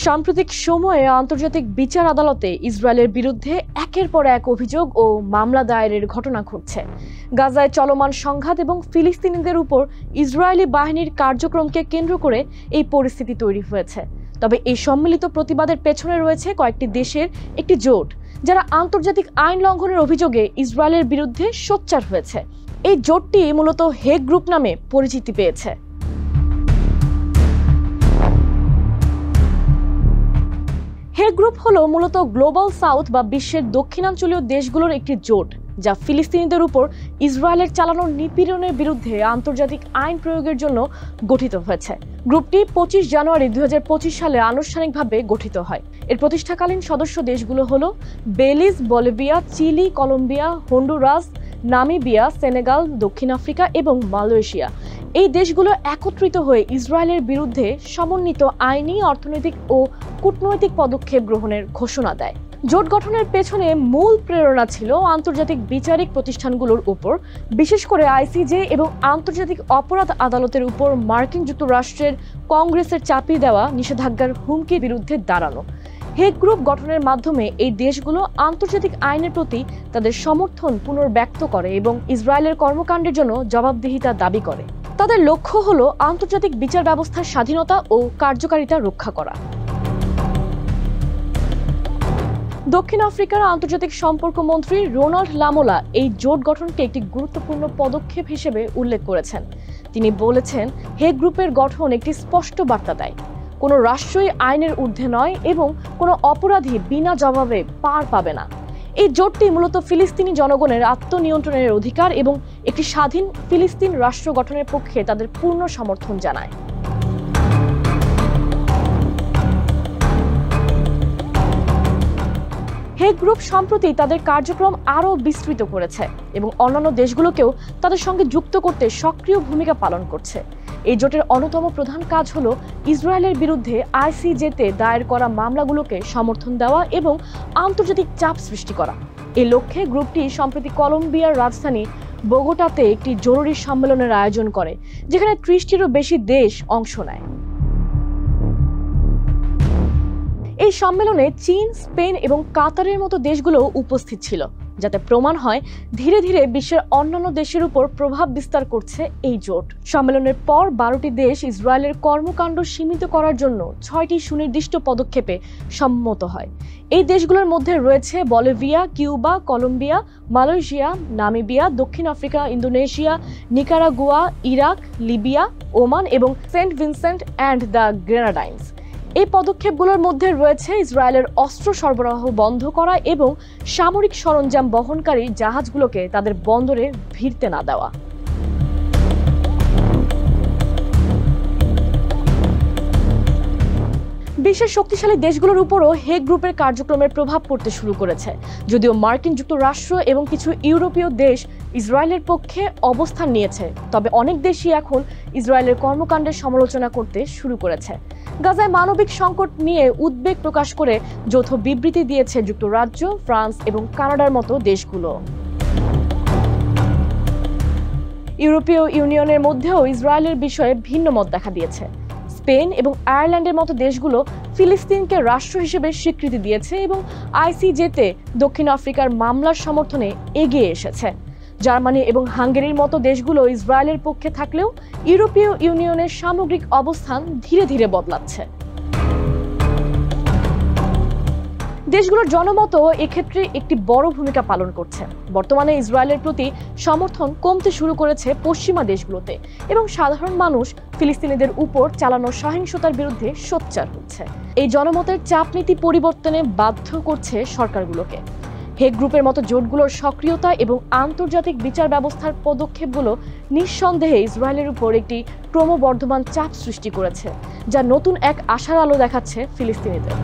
সাম্প্রতিক সময়ে আন্তর্জাতিক বিচার আদালতে ইসরায়েলের বিরুদ্ধে একের পর এক অভিযোগ ও মামলা দায়েরের ঘটনা ঘটছে। গাজায় চলমান সংঘাত এবং ফিলিস্তিনিদের উপর ইসরায়েলি বাহিনীর কার্যক্রমকে কেন্দ্র করে এই পরিস্থিতি তৈরি হয়েছে। তবে এই সম্মিলিত প্রতিবাদের পেছনে রয়েছে কয়েকটি দেশের একটি জোট, যারা আন্তর্জাতিক আইন লঙ্ঘনের অভিযোগে ইসরায়েলের বিরুদ্ধে সোচ্চার হয়েছে। এই জোটটি মূলত হেগ গ্রুপ নামে পরিচিতি পেয়েছে। হেগ গ্রুপ হলো মূলত গ্লোবাল সাউথ বা বিশ্বের দক্ষিণাঞ্চলীয় দেশগুলোর একটি জোট, যা ফিলিস্তিনিদের উপর ইসরায়েলের চালানো নিপীড়নের বিরুদ্ধে আন্তর্জাতিক আইন প্রয়োগের জন্য গঠিত হয়েছে। গ্রুপটি 25 জানুয়ারি 2025 সালে আনুষ্ঠানিকভাবে গঠিত হয়। এর প্রতিষ্ঠাকালীন সদস্য দেশগুলো হলো Belize, Bolivia, Chile, Colombia, Honduras, Namibia, Senegal, দক্ষিণ আফ্রিকা এবং মালয়েশিয়া। এই দেশগুলো একত্রিত হয়ে ইসরায়েলের বিরুদ্ধে সমন্বিত আইনি, অর্থনৈতিক ও কূটনৈতিক পদক্ষেপ গ্রহণের ঘোষণা দেয়। জোট গঠনের পেছনে মূল প্রেরণা ছিল আন্তর্জাতিক বিচারিক প্রতিষ্ঠানগুলোর উপর, বিশেষ করে আইসিজে এবং আন্তর্জাতিক অপরাধ আদালতের উপর মার্কিন যুক্তরাষ্ট্রের কংগ্রেসের চাপিয়ে দেওয়া নিষেধাজ্ঞার হুমকির বিরুদ্ধে দাঁড়ানো। হেগ গ্রুপ গঠনের মাধ্যমে এই দেশগুলো আন্তর্জাতিক আইনের প্রতি তাদের সমর্থন পুনর্ব্যক্ত করে এবং ইসরায়েলের কর্মকাণ্ডের জন্য জবাবদিহিতা দাবি করে। তাদের লক্ষ্য হলো আন্তর্জাতিক বিচার ব্যবস্থার স্বাধীনতা ও কার্যকারিতা রক্ষা করা। দক্ষিণ আফ্রিকার আন্তর্জাতিক সম্পর্ক মন্ত্রী রোনাল্ড লামোলা এই জোট গঠনকে একটি গুরুত্বপূর্ণ পদক্ষেপ হিসেবে উল্লেখ করেছেন। তিনি বলেছেন, হেগ গ্রুপের গঠন একটি স্পষ্ট বার্তা দেয়, কোনো রাষ্ট্রই আইনের ঊর্ধ্বে নয় এবং কোনো অপরাধী বিনা জবাবে পার পাবে না। এই জোটটি মূলত ফিলিস্তিনি জনগণের আত্মনিয়ন্ত্রণের অধিকার এবং একটি স্বাধীন ফিলিস্তিন রাষ্ট্র গঠনের পক্ষে তাদের পূর্ণ সমর্থন জানায়। হেগ গ্রুপ সম্প্রতি তাদের কার্যক্রম আরও বিস্তৃত করেছে এবং অন্যান্য দেশগুলোকেও তাদের সঙ্গে যুক্ত করতে সক্রিয় ভূমিকা পালন করছে। এই জোটের অন্যতম প্রধান কাজ হলো ইসরায়েলের বিরুদ্ধে আইসিজেতে দায়ের করা মামলাগুলোকে সমর্থন দেওয়া এবং আন্তর্জাতিক চাপ সৃষ্টি করা। এই লক্ষ্যে গ্রুপটি সম্প্রতি কলম্বিয়ার রাজধানী বোগোটাতে একটি জরুরি সম্মেলনের আয়োজন করে, যেখানে 30টিরও বেশি দেশ অংশ নেয়। এই সম্মেলনে চীন, স্পেন এবং কাতারের মতো দেশগুলো উপস্থিত ছিল, যাতে প্রমাণ হয় ধীরে ধীরে বিশ্বের অন্যান্য দেশের উপর প্রভাব বিস্তার করছে এই জোট। সম্মেলনের পর 12টি দেশ ইসরায়েলের কর্মকাণ্ড সীমিত করার জন্য 6টি সুনির্দিষ্ট পদক্ষেপে সম্মত হয়। এই দেশগুলোর মধ্যে রয়েছে Bolivia, Cuba, Colombia, Malaysia, Namibia, দক্ষিণ Africa, Indonesia, Nicaragua, Iraq, Libya, Oman এবং Saint Vincent and the Grenadines. এই পদক্ষেপগুলোর মধ্যে রয়েছে ইসরায়েলের অস্ত্র সরবরাহ বন্ধ করা এবং সামরিক সরঞ্জাম বহনকারী জাহাজগুলোকে তাদের বন্দরে ভিড়তে না দেওয়া। বিশ্বের শক্তিশালী দেশগুলোর উপরও হেগ গ্রুপের কার্যক্রমের প্রভাব পড়তে শুরু করেছে। যদিও মার্কিন যুক্তরাষ্ট্র এবং কিছু ইউরোপীয় দেশ ইসরায়েলের পক্ষে অবস্থান নিয়েছে, তবে অনেক দেশই এখন ইসরায়েলের কর্মকাণ্ডের সমালোচনা করতে শুরু করেছে। গাজায় মানবিক সংকট নিয়ে উদ্বেগ প্রকাশ করে যৌথ বিবৃতি দিয়েছে যুক্তরাজ্য, ফ্রান্স এবং কানাডার মতো দেশগুলো। ইউরোপীয় ইউনিয়নের মধ্যেও ইসরায়েলের বিষয়ে ভিন্ন মত দেখা দিয়েছে। স্পেন এবং আয়ারল্যান্ডের মতো দেশগুলো ফিলিস্তিনকে রাষ্ট্র হিসেবে স্বীকৃতি দিয়েছে এবং আইসিজেতে দক্ষিণ আফ্রিকার মামলার সমর্থনে এগিয়ে এসেছে। জার্মানি এবং হাঙ্গেরির মতো দেশগুলো ইসরায়েলের পক্ষে থাকলেও ইউরোপীয় ইউনিয়নের সামগ্রিক অবস্থান ধীরে ধীরে বদলাচ্ছে। দেশগুলোর জনমতও এক্ষেত্রে একটি বড় ভূমিকা পালন করছে। বর্তমানে ইসরায়েলের প্রতি সমর্থন কমতে শুরু করেছে পশ্চিমা দেশগুলোতে এবং সাধারণ মানুষ ফিলিস্তিনিদের উপর চালানো সহিংসতার বিরুদ্ধে সোচ্চার হচ্ছে। এই জনমতের চাপ নীতি পরিবর্তনে বাধ্য করছে সরকারগুলোকে। হেগ গ্রুপের মতো জোটগুলোর সক্রিয়তা এবং আন্তর্জাতিক বিচার ব্যবস্থার পদক্ষেপগুলো নিঃসন্দেহে ইসরায়েলের উপর একটি ক্রমবর্ধমান চাপ সৃষ্টি করেছে, যা নতুন এক আশার আলো দেখাচ্ছে ফিলিস্তিনিদের।